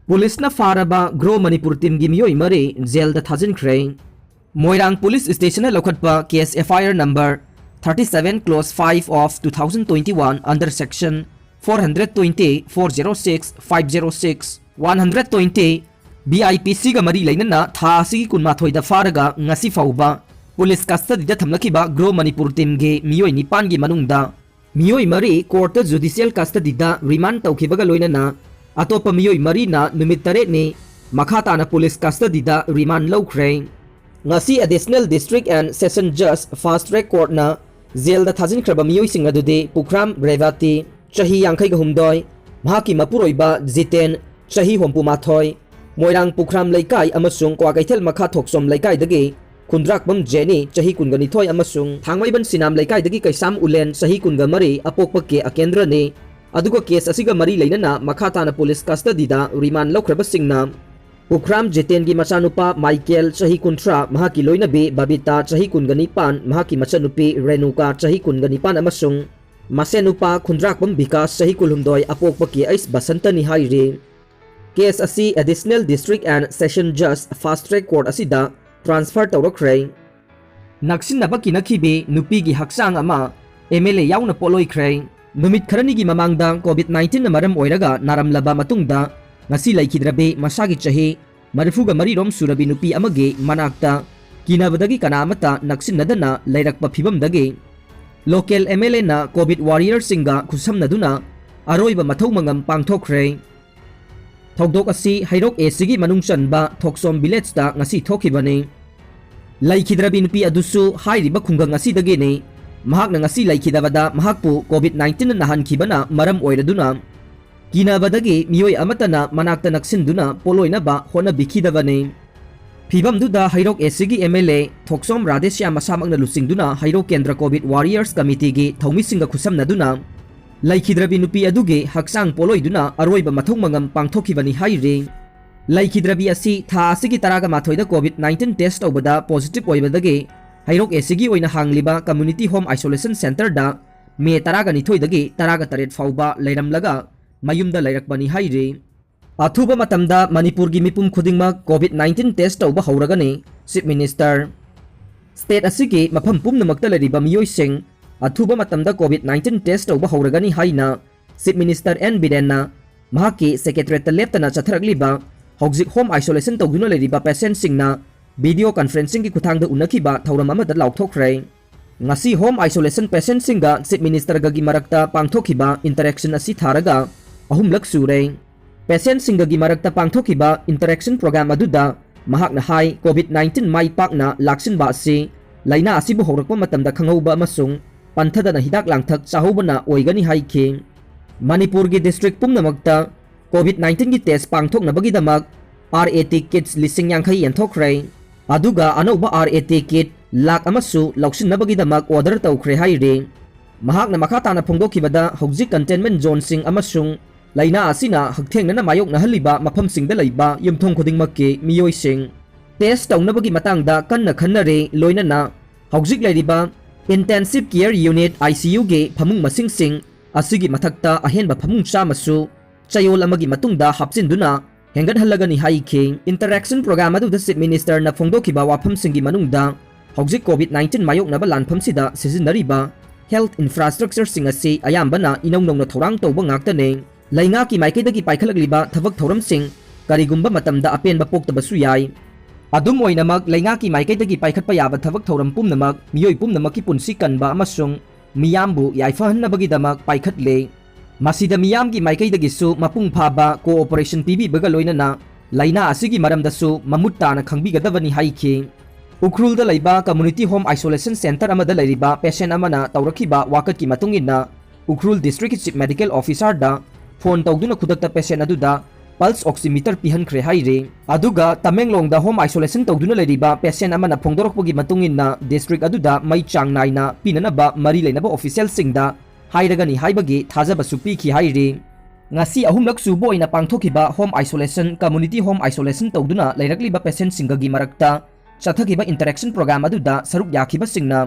Police न फारबा grow Manipur team की मियोई मरी जेल द थाजिनख्रे मोइरांग पुलिस स्टेशन लौखटपा केस FIR नंबर 37 क्लोज 5 ऑफ 2021 अंडर सेक्शन 420 406 506 120 BIPC गा मरी लेना था असिगी कुनमाथोइदा फारगा ngasi फाउबा पुलिस कस्टडी थमलखिबा ग्रो मणिपुर टीम के मियोई निपान की मनुंगदा मियोई मरी कोर्ट जुडिशियल कस्टडी रिमांड तौखिबगा लोइना अतोप मियोई मरी नुमित तरेट ने मखाताना पुलिस कस्टडी रिमांड लौख्रे ngasi additional district and session जज फास्ट ट्रैक कोर्ट ना जेल द थाजिनख्रब मियोई सिंग अदुदे पुखराम रेवाती चही यांखै गहुमदोय महाकी मपुरोइबा जितेन चही होमपुमाथोय मोइरांग पुखराम लैकाई अमसुंग क्वागैथेल मखा थोक्सोम लैकाई दगे खुंद्राकबम जेनी चही कुनगनिथोय अमसुंग थांगमैबन सिनाम लैकाई दगी कैसाम उलेन चही कुनगमरी अपोकप के अकेंद्र ने अदुगा केस असिगा मरी लेना मखाताना पुलिस कस्टडी रिमांड लौख्रबसिंगना पुखराम जितेन की मचानुपा माइकेल चही कुंथ्रा महाकी लोइनबी बबीता चही कुनगनिपान महाकी मचनुपी रेणुका चही कुनगनिपान अमसुंग मसेनुपा खुंद्राकबम विकास चही कुलहुमदोय अपोकपकी ऐस बसंतनी हाइरे केस असी एडिशनल डिस्ट्रिक्ट एंड सेशन जज फास्ट ट्रैक कोर्ट असिदा ट्रांसफर तौरख्रे नक्सिनबा किनखिबे नुपी की हक्सांग अमा MLA याउना पोलोइख्रे नुमित खरनी की ममांगदा COVID-19 न मरम ओइरगा नारमलबा मतुंगदा ngasi laikhidrabe masagi chahi marifuga marirom surabi nupi amage manakta kinabadagi kanamata naksinadana lairakpa phibam dage local MLA na covid warrior singa khusamnaduna aroiba mathau mangam pangthokre thokdok asi hairok esigi manungchanba thoksom village da ngasi thokibane laikhidrabi nupi adusu hairiba khungang asi dage ne mahak na ngasi laikhidabada mahakpu covid-19 na hankhibana maram oiraduna किनाबदगी मियोई अमतना मनाक्ता नक्सिंदुना पोलोइनबा होनबिखिदबने फिबमदुदा हैरोक एसीगी MLA थोक्सोम Radheshyam मसामकना लुसिंगदुना हैरोक केंद्र Covid warriors committee की थौमिसिंगा खुसमनदुना लैखिद्रबी नुपी अदुगे हक्सांग पोलोइदुना अरोइबा मथौ मंगम पांगथोखिबनी हाइरे लैखिद्रबी असी था असिगी तरागा माथोइदा COVID-19 test तौबदा positive ओइबदगे हैरोक एसीगी ओइना हांगलिबा कम्युनिटी होम आइसोलेशन सेंटर दा मे तरागा निथोइदगे तरागा तरेट फाउबा लैरमलगा मयुमदा लैरकबनी हाइरे अथुबा मतमदा मणिपुर की मिपुम खुदिंगमा COVID-19 टेस्ट तौबा हौरगने चीफ मिनिस्टर स्टेट असिगे मफम पुमनमक्ता लैरिबा मियोइसिंग अथुबा मतमदा COVID-19 टेस्ट तौबा हौरगनी हाइना चीफ मिनिस्टर N बिरेनना महाकी सेक्रेटरीट लेप्तना चथरगलिबा हौजिक होम आइसोलेशन तौदुना लैरिबा पेशेंट सिंगना वीडियो कॉन्फ्रेंसिंग की खुथांगदा उनखिबा थौरम अमदा लाउथोखरे ngasi home isolation patient singa chief minister gagi marakta pangthokhiba interaction asi tharaga ahumlak sure patient singa gi marakta pangthokhiba interaction program aduda mahakna hai COVID-19 mai pakna laksin ba si laina asibu horakpa matamda khangauba amasung panthadana hidak langthak chahobana oigani hai khi manipur gi district pumnamakta COVID-19 gi test pangthoknabagi damak RAT kits lising yankhai yanthokre aduga anauba RAT kit lakh अमसु लौसिनबगिदमक order तौख्रे हाइरे महाकना मखाताना फोंदोखिबदा हौजिक containment zone सिंग अमसुंग लाइना असिना हक्थेंगना मायोकना हलिबा मफम सिंगदा लैबा युमथोंग खुदिंगमक्के मियोइ सिंग टेस्ट तौनबगी मतंगदा कन्ना खन्नरे लोइनना हौजिक लैरिबा इंटेंसिव केयर यूनिट ICU गे फमुंग मसिंग सिंग असिगी मथक्ता अहेनबा फमुंग चामसु चयोल अमगी मतुंगदा हापचिनदुना हेंगत हल्लगनी हाइखे इंटरेक्शन प्रोग्राम अदुदा चीफ मिनिस्टर ना फोंदोखिबा वाफम सिंगी मनुंगदा हौजिक COVID-19 मायोकनबा लानफमसिदा सिजिनरिबा हेल्थ इंफ्रास्ट्रक्चर सिंग असि अयाम्बना इनौनौना थौरांग तौबा ngaktane लैंगा की माइकैदगी पाइखलगलिबा थबक थौरम सिंग करिगुम्बा मतमदा अपेनबा पोक्तबसु याय अदुम ओइनमक लैंगा की माइकैदगी पाइखतपा याबा थबक थौरम पुमनमक मियोइ पुमनमकी पुनसि कनबा अमसुंग मियामबु याइफहन्नबगिदमक पाइखतले मसिदा मियाम की माइकैदगिसु मपुंग फाबा कोऑपरेशन पीबीबगा लोइनना लैना असिगी मरमदसु ममुत्ताना खंगबिगदबनी हाइखि उखरुल लैबा कम्युनिटी होम आइसोलेशन सेंटर अमदा लैरिबा पेशेंट अमना तौरखिबा वाकत की मतुंगिना Ukhrul district chief medical officer दा फोन तौदुना खुदक्ता पेशेंट अदुदा पल्स ऑक्सीमीटर पिहनख्रे हाइरे अदुगा तमेंगलोंग दा होम आइसोलेशन तौदुना लैरिबा पेशेंट अमना फोंदोरकपगी मतुंगिना डिस्ट्रिक्ट अदुदा मई चांग नाइना पिननबा मरी लैनबा official सिंगदा हाइरगनी हाइबगी थाजबसु पिखि हाइरे ngasi ahumlak subo ina pangthokiba home isolation community home isolation tौदुना लैरकलिबा पेशेंट सिंगगी मरक्ता चथकिबा इंटरेक्शन प्रोग्राम अदुदा सरुक याखिबा सिंगना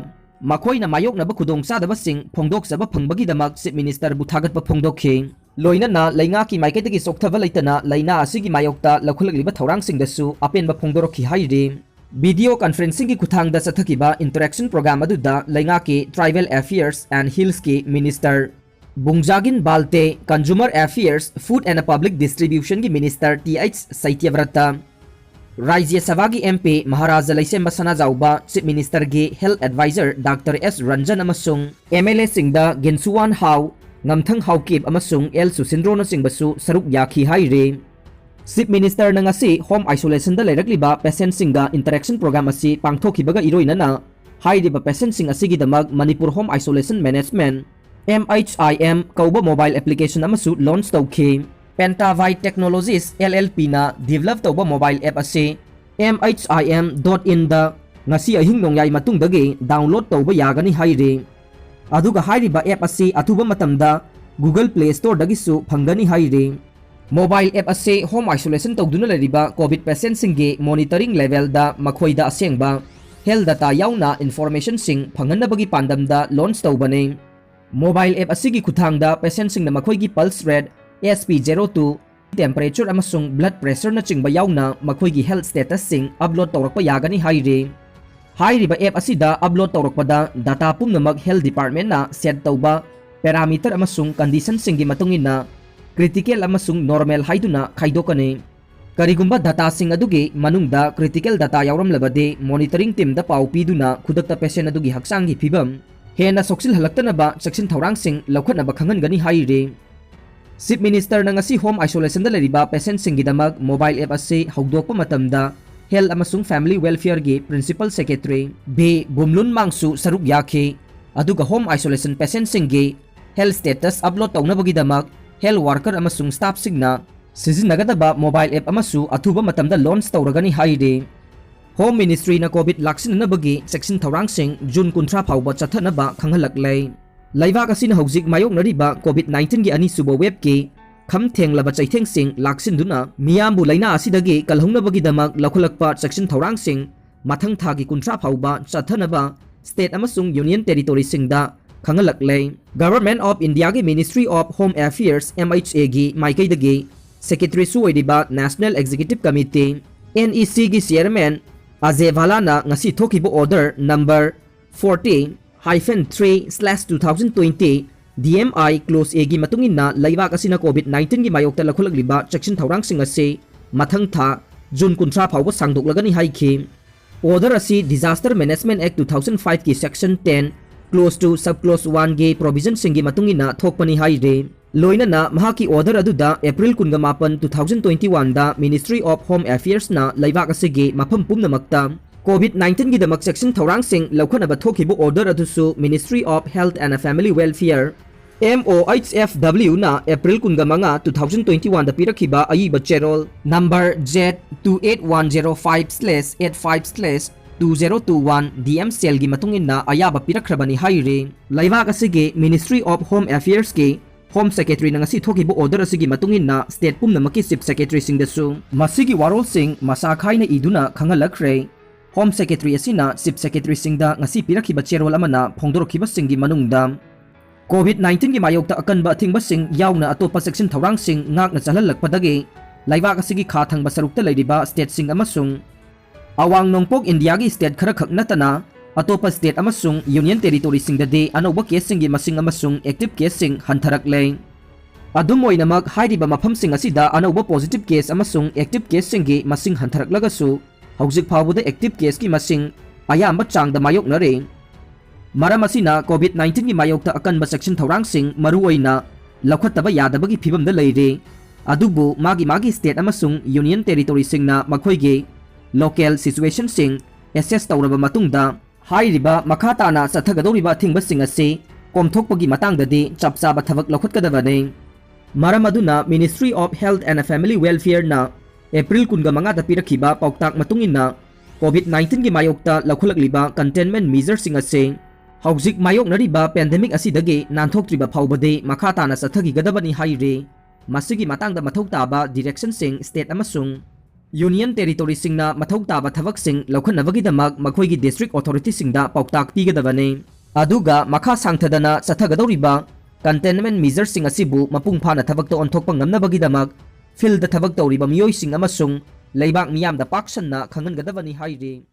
मखोइना मायोकनबा खुदोंग चादबा सिंग फोंदोकसबा फंगबगिदमक चीफ मिनिस्टर बु थागतबा फोंदोखि loinana laingaki maikaitagi sokthaba leitana laina asigi mayokta lakhulagliba thorangsindasu apenba phongdorokhi hairi video conferencing ki kuthangda sathakiba interaction program aduda laingaki tribal affairs and hills ki minister bungjagin balte consumer affairs food and public distribution ki minister th saityavrata Rajya Sabha ki MP Maharaja Laisemba Sanajauba Chief Minister ki Health Advisor Dr. S. Ranjan amasung MLA singda Gensuwan Hau Ngamthang Haukip amasung L. Susindro na singbasu saruk yaki haire Chief Minister na ngasi home isolation da lairakliba patient singa interaction program asi pangthokibaga iroinana hairiba patient sing asigi damag Manipur Home Isolation Management MHIM kauba mobile application amasu launch tawki Pentavite Technologies LLP na develop tawba mobile app ase mhim.in da ngasi ahing nongyai matungdagi download tawba yagani haire aduga hairiba app ase athuba matamda Google Play Store dagi su phangani haire mobile app ase home isolation tawduna lariba covid patient singi monitoring level da makhoida asengba health data yauna information sing phanganabagi pandamda launch tawbane mobile app asigi kuthangda patient sing na makhoigi pulse rate SP02 temperature amasung blood pressure na chingba yauna makhoigi health status sing upload tawrakpa yagani haire hairiba app asida upload tawrakpada data pumnamak health department na set tawba parameter amasung condition singi matungina critical amasung normal haiduna khaidokane karigumba data sing adugi manungda critical data yawramlabade monitoring team da pau piduna khudakta patient adugi haksangi phibam hena soksil halaktanaba section thorang sing laukhatnaba khangangani haire Chief Minister na ngasi home isolation da lariba patient singidamag mobile app ase hawdokpa matamda Health amasung Family Welfare gi Principal Secretary B. Bumlun Mangsu saruk yakhi aduga home isolation patient singi health status upload tawnabagidamag health worker amasung staff singna sizinnagadaba mobile app amasu athuba matamda launch tawragani haire Home Ministry na COVID laksinanabagi section thorang sing June 13 phawba chathanaba khanghalak Laibak asina hojik mayok nariba COVID-19 gi ani suba web ki kham thenglaba chaitheng sing laksinduna miyambu laina asidagi kalhongnabagi damak lakhulakpa section thorang sing mathang thagi kuntra phauba chathanaba state amasung union territory singda khangalak Government of India gi Ministry of Home Affairs MHA gi maikaidagi secretary su oidiba National Executive Committee NEC gi chairman Ajay Bhalana ngasi thokibo order number 40-3/2020 DMI close A gi matungin na laibak asina COVID-19 gi mayokta lakhulagliba section thorang sing ase mathang tha June 13 phawba sangdoklagani haikhi order asi Disaster Management Act 2005 ki section 10 close to subclause 1 gi provision sing gi matungin na thokpani haire loina na mahaki order aduda April 18 2021 da Ministry of Home Affairs na laibak asigi mafam pumnamakta COVID-19 gi damak section thorang sing laukhanaba thokibu order adusu Ministry of Health and Family Welfare MOHFW na April 15 2021 da pirakhiba ayiba cherol number Z28105/85/2021 DM cell gi matungin na ayaba pirakhrabani haire laibak asigi Ministry of Home Affairs ki Home Secretary na ngasi thokibu order asigi matungin na state pumnamaki Chief Secretary singdasu masigi warol sing masakhay na iduna khangalakre Home Secretary asina Chief Secretary singda ngasi pirakhiba cherol amana phongdorokhiba singi manungda COVID-19 gi mayokta akanba thingba sing yauna atopa section thorang sing ngakna chalalakpadagi laibak asigi kha thangba sarukta leiriba state sing amasung awang nongpok India gi state khara khaknatana atopa state amasung union territory singdade anoba case singi masing amasung active case sing hantharakle adum oinamak hairiba mafam sing asida anoba positive case amasung active case singi masing hantharaklagasu hojik phawbuda active case ki masing ayamba changda mayoknare maram asina COVID-19 gi mayokta akanba section thorang sing maru oina lakhataba yadabagi phibamda leire adubu magi state amasung union territory singna makhoigi local situation sing assess tawraba matungda hairiba makhatana sathagadoriba thingba sing ase komthokpagi matangdadi chapchaba thabak lakhatkadabane maram aduna Ministry of Health and Family Welfare na April 15 da pirakhiba pauktak matungin na COVID-19 gi mayokta lakhulagliba containment measures sing ase hojik mayok nariba pandemic asidagi nanthoktriba phawbade makhatana sathagi gadabani haire masigi matangda mathau taba direction sing state amasung Union Territory singna mathau taba thabak sing laukhanabagi damak makhoigi district authority singda pauktak pigadabane aduga makha sangthadana sathagadoriba containment measures sing asibu mapung phana thabak to onthokpa ngamnabagidamag field da thabak tawriba miyoising amasung leibak miyam da paksan na khangan gadabani hairi.